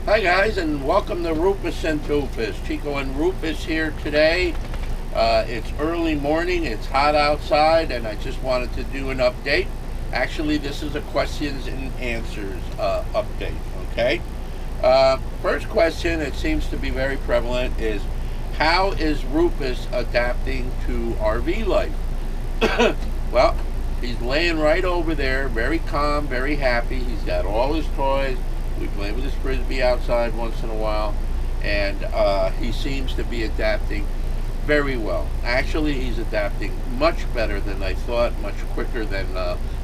Hi guys, and welcome to Rupis and Tufis. Chico and Rupis here today. It's early morning, it's hot outside, and I just wanted to do an update. Actually, this is a questions and answers update, okay? First question, it seems to be very prevalent, is how is Rupis adapting to RV life? Well, he's laying right over there, very calm, very happy. He's got all his toys. We play with his frisbee outside once in a while, and he seems to be adapting very well. Actually, he's adapting much better than I thought, much quicker than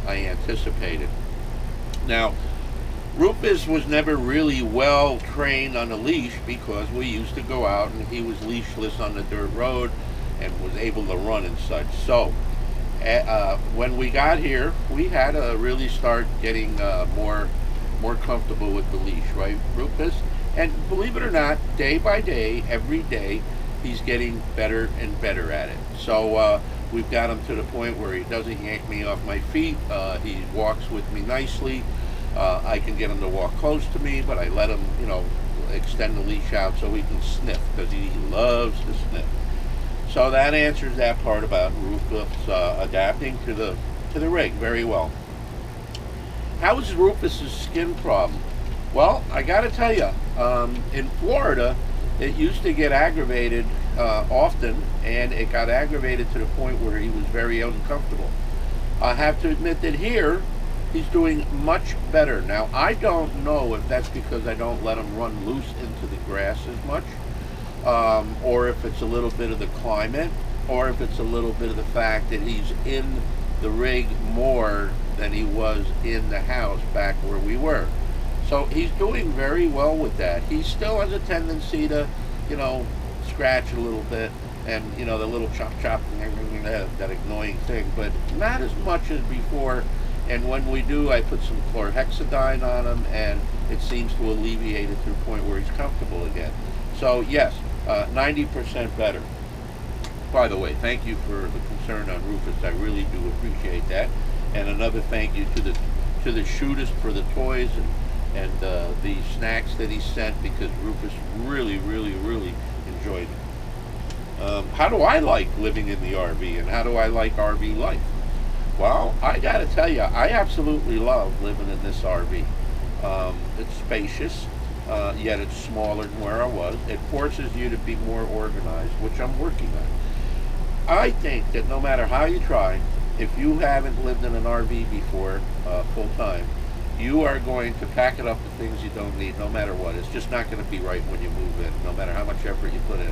I anticipated. Now, Rupis was never really well trained on a leash because we used to go out and he was leashless on the dirt road and was able to run and such. So, when we got here, we had to really start getting more comfortable with the leash, right, Rupis? And believe it or not, day by day, every day, he's getting better and better at it. So we've got him to the point where he doesn't yank me off my feet. He walks with me nicely. I can get him to walk close to me, but I let him, extend the leash out so he can sniff, because he loves to sniff. So that answers that part about Rupis adapting to the rig very well. How is Rupis' skin problem? Well, I got to tell you, in Florida, it used to get aggravated often, and it got aggravated to the point where he was very uncomfortable. I have to admit that here, he's doing much better. Now, I don't know if that's because I don't let him run loose into the grass as much, or if it's a little bit of the climate, or if it's a little bit of the fact that he's in the rig more than he was in the house back where we were. So he's doing very well with that. He still has a tendency to, scratch a little bit, and the little chop that annoying thing, but not as much as before. And when we do, I put some chlorhexidine on him, and it seems to alleviate it to the point where he's comfortable again. So yes, 90% better. By the way, thank you for the concern on Rupis. I really do appreciate that. And another thank you to the shootist for the toys and the snacks that he sent, because Rupis really, really, really enjoyed it. How do I like living in the RV, and how do I like RV life? Well, I got to tell you, I absolutely love living in this RV. It's spacious, yet it's smaller than where I was. It forces you to be more organized, which I'm working on. I think that no matter how you try, if you haven't lived in an RV before full time, you are going to pack it up with things you don't need no matter what. It's just not going to be right when you move in, no matter how much effort you put in.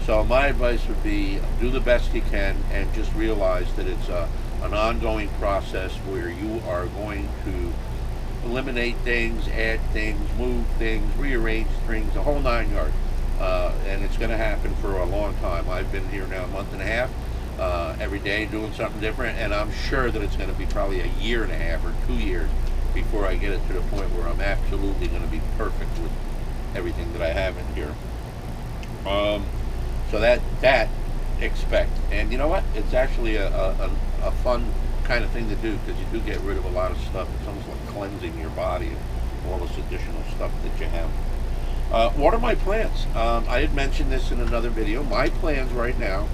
So my advice would be do the best you can, and just realize that it's an ongoing process where you are going to eliminate things, add things, move things, rearrange things, the whole 9 yards. And it's going to happen for a long time. I've been here now a month and a half, every day doing something different, and I'm sure that it's going to be probably a year and a half or 2 years before I get it to the point where I'm absolutely going to be perfect with everything that I have in here. So that expect. And you know what? It's actually a fun kind of thing to do, because you do get rid of a lot of stuff. It's almost like cleansing your body of all this additional stuff that you have. What are my plans? I had mentioned this in another video. My plans right now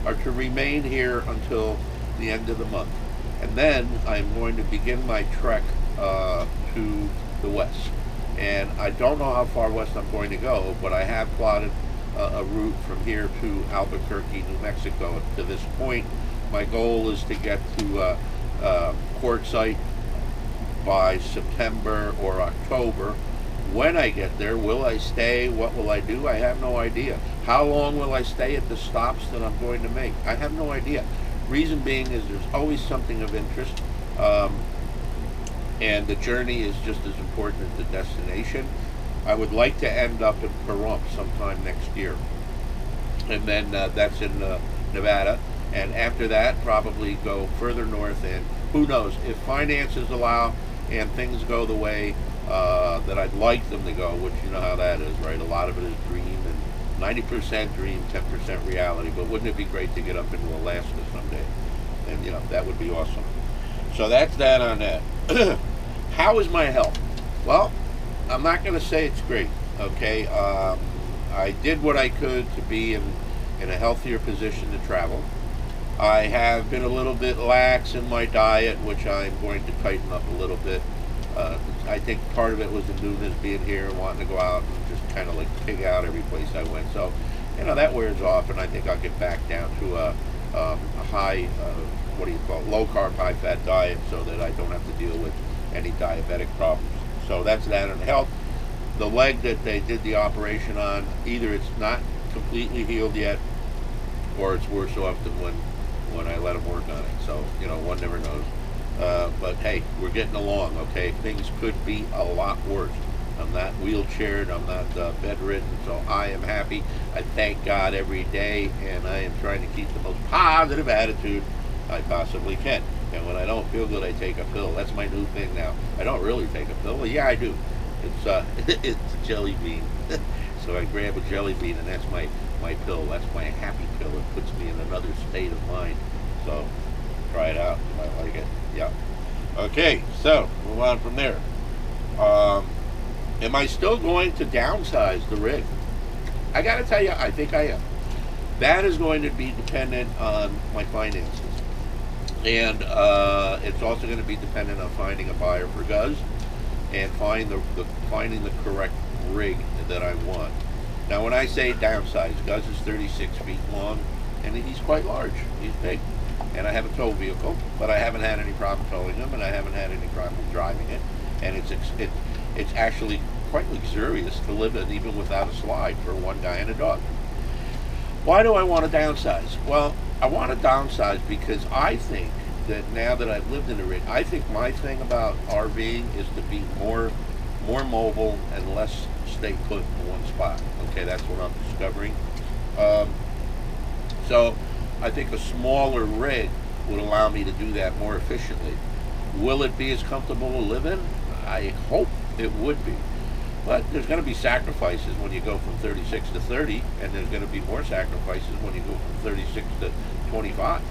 are to remain here until the end of the month. And then I'm going to begin my trek to the west. And I don't know how far west I'm going to go, but I have plotted a route from here to Albuquerque, New Mexico. To this point, my goal is to get to Quartzsite by September or October. When I get there, will I stay? What will I do? I have no idea. How long will I stay at the stops that I'm going to make? I have no idea. Reason being is there's always something of interest, and the journey is just as important as the destination. I would like to end up in Pahrump sometime next year, and then that's in Nevada. And after that, probably go further north, and who knows, if finances allow and things go the way that I'd like them to go, which you know how that is, right? A lot of it is dream, and 90% dream, 10% reality. But wouldn't it be great to get up into Alaska someday? And that would be awesome. So that's that on that. How is my health? Well, I'm not going to say it's great. Okay, I did what I could to be in a healthier position to travel. I have been a little bit lax in my diet, which I'm going to tighten up a little bit. I think part of it was the newness, being here and wanting to go out and just kind of like pig out every place I went. So, that wears off, and I think I'll get back down to a high, what do you call it, low carb, high fat diet, so that I don't have to deal with any diabetic problems. So that's that on health. The leg that they did the operation on, either it's not completely healed yet, or it's worse off than when I let them work on it. So, one never knows. But hey, we're getting along, okay? Things could be a lot worse. I'm not wheelchaired, I'm not bedridden, so I am happy. I thank God every day, and I am trying to keep the most positive attitude I possibly can. And when I don't feel good, I take a pill. That's my new thing now. I don't really take a pill. Well, yeah, I do. It's it's jelly bean. So I grab a jelly bean, and that's my pill. That's my happy pill. It puts me in another state of mind. So try it out. You might like it. Yeah. Okay, so move on from there. Am I still going to downsize the rig? I got to tell you, I think I am. That is going to be dependent on my finances. And it's also going to be dependent on finding a buyer for Guz and finding the correct rig that I want. Now, when I say downsize, Guz is 36 feet long, and he's quite large. He's big. And I have a tow vehicle, but I haven't had any problem towing him, and I haven't had any problem driving it. And it's actually quite luxurious to live in, even without a slide, for one guy and a dog. Why do I want to downsize? Well, I want to downsize because I think that now that I've lived in a rig, I think my thing about RVing is to be more mobile and less stay put in one spot. Okay, that's what I'm discovering. So I think a smaller rig would allow me to do that more efficiently. Will it be as comfortable to live in? I hope it would be. But there's going to be sacrifices when you go from 36 to 30, and there's going to be more sacrifices when you go from 36 to 25.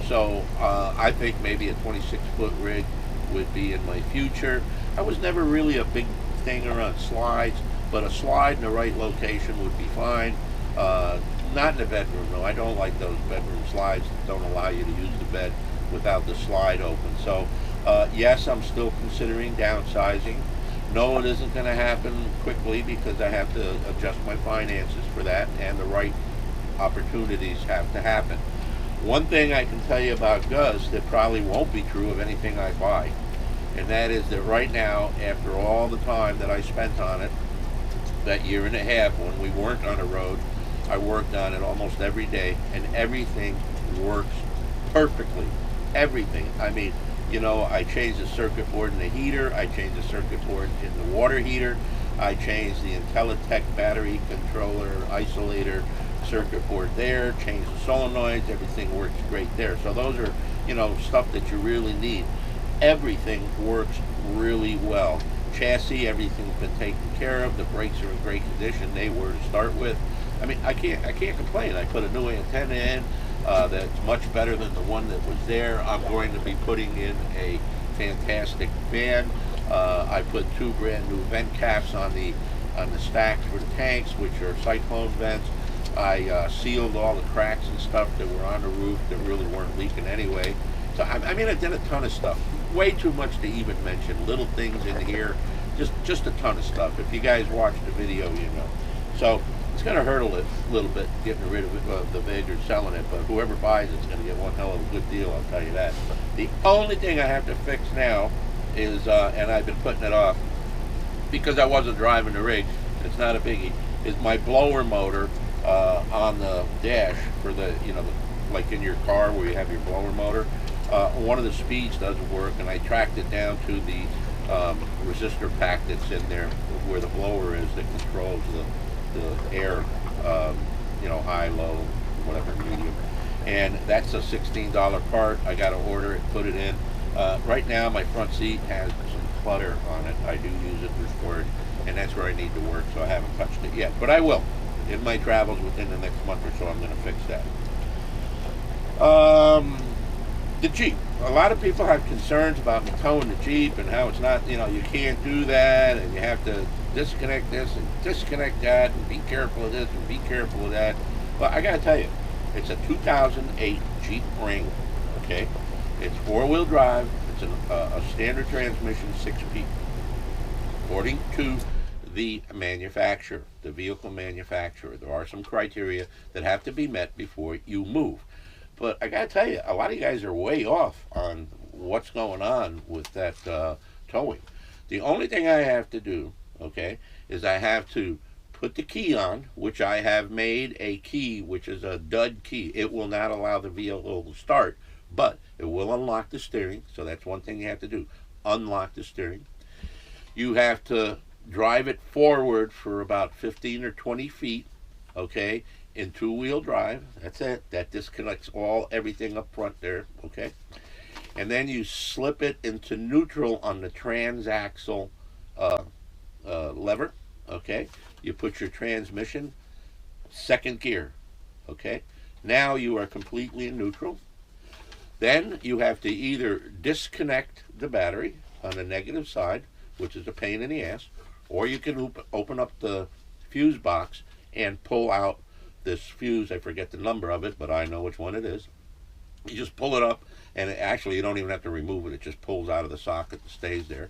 So I think maybe a 26-foot rig would be in my future. I was never really a big thing around slides, but a slide in the right location would be fine. Not in the bedroom, though. I don't like those bedroom slides that don't allow you to use the bed without the slide open. So yes, I'm still considering downsizing. No, it isn't going to happen quickly because I have to adjust my finances for that, and the right opportunities have to happen. One thing I can tell you about Guz that probably won't be true of anything I buy, and that is that right now, after all the time that I spent on it, that year and a half when we weren't on the road, I worked on it almost every day, and everything works perfectly. Everything. I mean, I changed the circuit board in the heater, I changed the circuit board in the water heater, I changed the Intellitech battery controller isolator circuit board there, changed the solenoids, everything works great there. So those are, stuff that you really need. Everything works really well. Chassis, everything's been taken care of, the brakes are in great condition, they were to start with. I mean, I can't complain. I put a new antenna in, that's much better than the one that was there. I'm going to be putting in a fantastic fan. I put 2 brand new vent caps on the stacks for the tanks, which are cyclone vents. I sealed all the cracks and stuff that were on the roof that really weren't leaking anyway. So I mean, I did a ton of stuff. Way too much to even mention. Little things in here, just a ton of stuff. If you guys watched the video, you know. So it's going to hurt a little bit getting rid of it, the VIG or selling it, but whoever buys it's going to get one hell of a good deal, I'll tell you that. The only thing I have to fix now is, and I've been putting it off because I wasn't driving the rig, it's not a biggie, is my blower motor on the dash for the, like in your car where you have your blower motor. One of the speeds doesn't work, and I tracked it down to the resistor pack that's in there where the blower is that controls the air, high, low, whatever, medium. And that's a $16 part. I got to order it, put it in. Right now, my front seat has some clutter on it. I do use it for storage, and that's where I need to work, so I haven't touched it yet. But I will. In my travels within the next month or so, I'm going to fix that. The Jeep. a lot of people have concerns about me towing the Jeep and how it's not, you can't do that and you have to disconnect this and disconnect that and be careful of this and be careful of that. Well, I gotta tell you, it's a 2008 Jeep Wrangler, okay? It's four-wheel drive. It's a standard transmission, 6-speed. According to the manufacturer, the vehicle manufacturer, there are some criteria that have to be met before you move. But I gotta tell you, a lot of you guys are way off on what's going on with that towing. The only thing I have to do, okay, is I have to put the key on, which I have made a key, which is a dud key. It will not allow the vehicle to start, but it will unlock the steering. So that's one thing you have to do: unlock the steering. You have to drive it forward for about 15 or 20 feet, okay, in two-wheel drive. That's it. That disconnects everything up front there, okay? And then you slip it into neutral on the transaxle lever, okay? You put your transmission second gear, okay? Now you are completely in neutral. Then you have to either disconnect the battery on the negative side, which is a pain in the ass, or you can open up the fuse box and pull out this fuse. I forget the number of it, but I know which one it is. You just pull it up, and actually you don't even have to remove it. It just pulls out of the socket and stays there.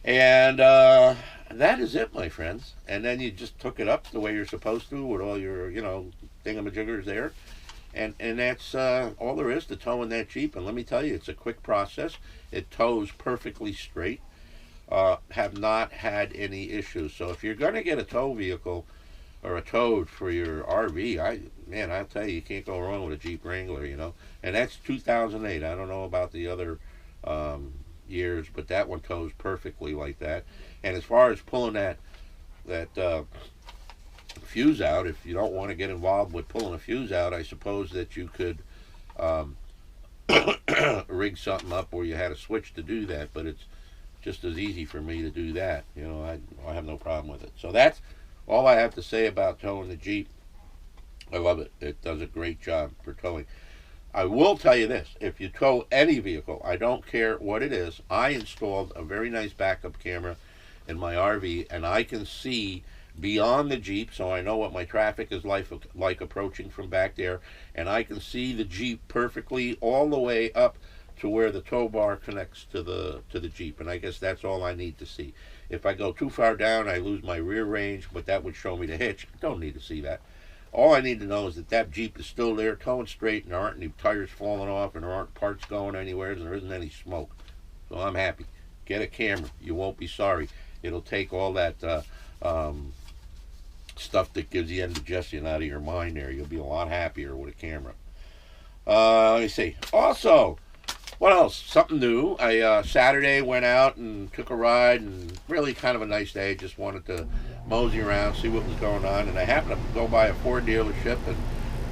And that is it, my friends. And then you just hook it up the way you're supposed to with all your, thingamajiggers there. And that's all there is to towing that Jeep. And let me tell you, it's a quick process. It tows perfectly straight. Have not had any issues. So if you're going to get a tow vehicle or a tow for your RV, I'll tell you can't go wrong with a Jeep Wrangler, And that's 2008. I don't know about the other years, but that one tows perfectly like that. And as far as pulling that fuse out, if you don't want to get involved with pulling a fuse out, I suppose that you could rig something up where you had a switch to do that, but it's just as easy for me to do that. I have no problem with it. So that's all I have to say about towing the Jeep. I love it. It does a great job for towing. I will tell you this: if you tow any vehicle, I don't care what it is, I installed a very nice backup camera in my RV, and I can see beyond the Jeep, so I know what my traffic is like approaching from back there, and I can see the Jeep perfectly all the way up to where the tow bar connects to the Jeep, and I guess that's all I need to see. If I go too far down, I lose my rear range, but that would show me the hitch. I don't need to see that. All I need to know is that Jeep is still there, towing straight, and there aren't any tires falling off, and there aren't parts going anywhere, and there isn't any smoke. So I'm happy. Get a camera. You won't be sorry. It'll take all that stuff that gives you indigestion out of your mind there. You'll be a lot happier with a camera. Let me see. Also, what else? Something new. I Saturday went out and took a ride, and really kind of a nice day. Just wanted to mosey around, see what was going on, and I happened to go by a Ford dealership, and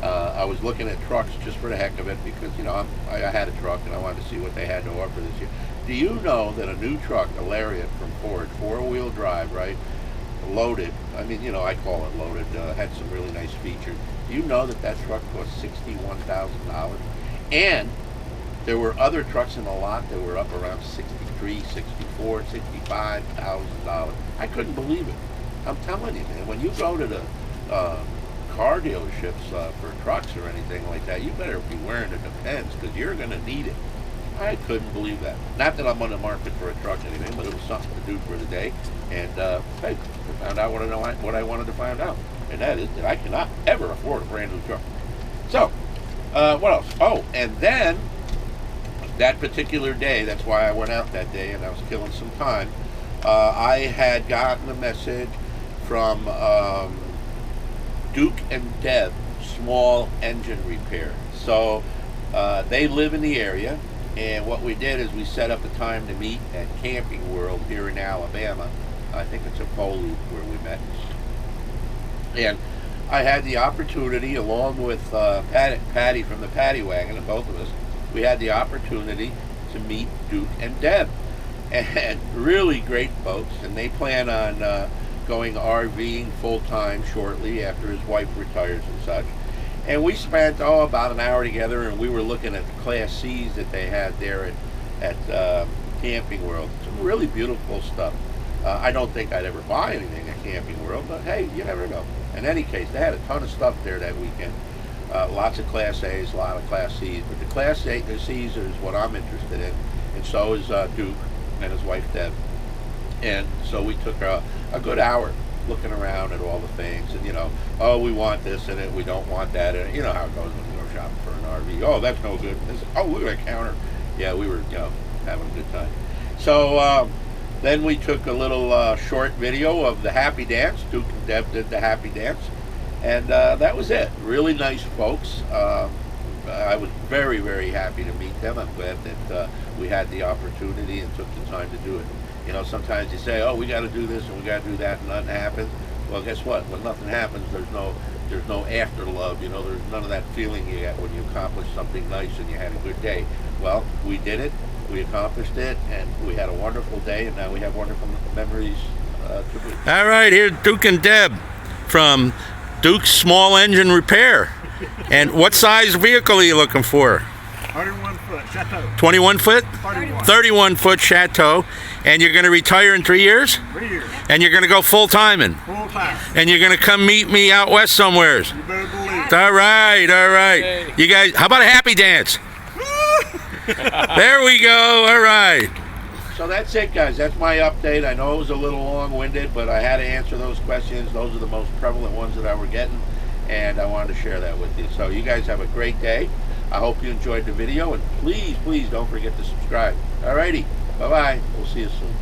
I was looking at trucks just for the heck of it because I had a truck and I wanted to see what they had to offer this year. Do you know that a new truck, a Lariat from Ford, four-wheel drive, right, loaded? I call it loaded. Had some really nice features. Do you know that truck cost $61,000? And there were other trucks in the lot that were up around $63,000, $64,000, $65,000. I couldn't believe it. I'm telling you, man, when you go to the car dealerships for trucks or anything like that, you better be wearing the Depends because you're going to need it. I couldn't believe that. Not that I'm on the market for a truck or anything, but it was something to do for the day. And hey, I found out what I wanted to find out, and that is that I cannot ever afford a brand new truck. So, what else? Oh, and then that particular day, that's why I went out that day, and I was killing some time. I had gotten a message from Duke and Deb Small Engine Repair. So they live in the area, and what we did is we set up a time to meet at Camping World here in Alabama. I think it's a Foley where we met. And I had the opportunity, along with Patty from the Paddy Wagon, and both of us, we had the opportunity to meet Duke and Deb. And really great folks, and they plan on going RVing full-time shortly after his wife retires and such. And we spent about an hour together, and we were looking at the Class C's that they had there at Camping World. Some really beautiful stuff. I don't think I'd ever buy anything at Camping World, but hey, you never know. In any case, they had a ton of stuff there that weekend. Lots of Class A's, a lot of Class C's, but the Class C's is what I'm interested in, and so is Duke and his wife Deb. And so we took a good hour looking around at all the things, and oh, we want this in it, we don't want that in it. You know how it goes when you go shopping for an RV. Oh, that's no good. Oh, look at that counter. Yeah, we were having a good time. So then we took a little short video of the happy dance. Duke and Deb did the happy dance, and that was it. Really nice folks. I was very, very happy to meet them. I'm glad that we had the opportunity and took the time to do it. Sometimes you say, oh, we got to do this and we got to do that, and nothing happens. Well, guess what? When nothing happens, there's no after love. There's none of that feeling you get when you accomplish something nice and you had a good day. Well, we did it. We accomplished it, and we had a wonderful day, and now we have wonderful memories to boot. All right, here's Duke and Deb from Duke's Small Engine Repair. And what size vehicle are you looking for? 31 foot Chateau. 21 foot? 31 foot Chateau. And you're going to retire in 3 years? 3 years. And you're going to go full-timing? Full-time. And you're going to come meet me out west somewheres? You better believe it. All right, all right. Hey. You guys, how about a happy dance? There we go, all right. So that's it, guys. That's my update. I know it was a little long-winded, but I had to answer those questions. Those are the most prevalent ones that I were getting, and I wanted to share that with you. So you guys have a great day. I hope you enjoyed the video, and please, please don't forget to subscribe. Alrighty, bye-bye. We'll see you soon.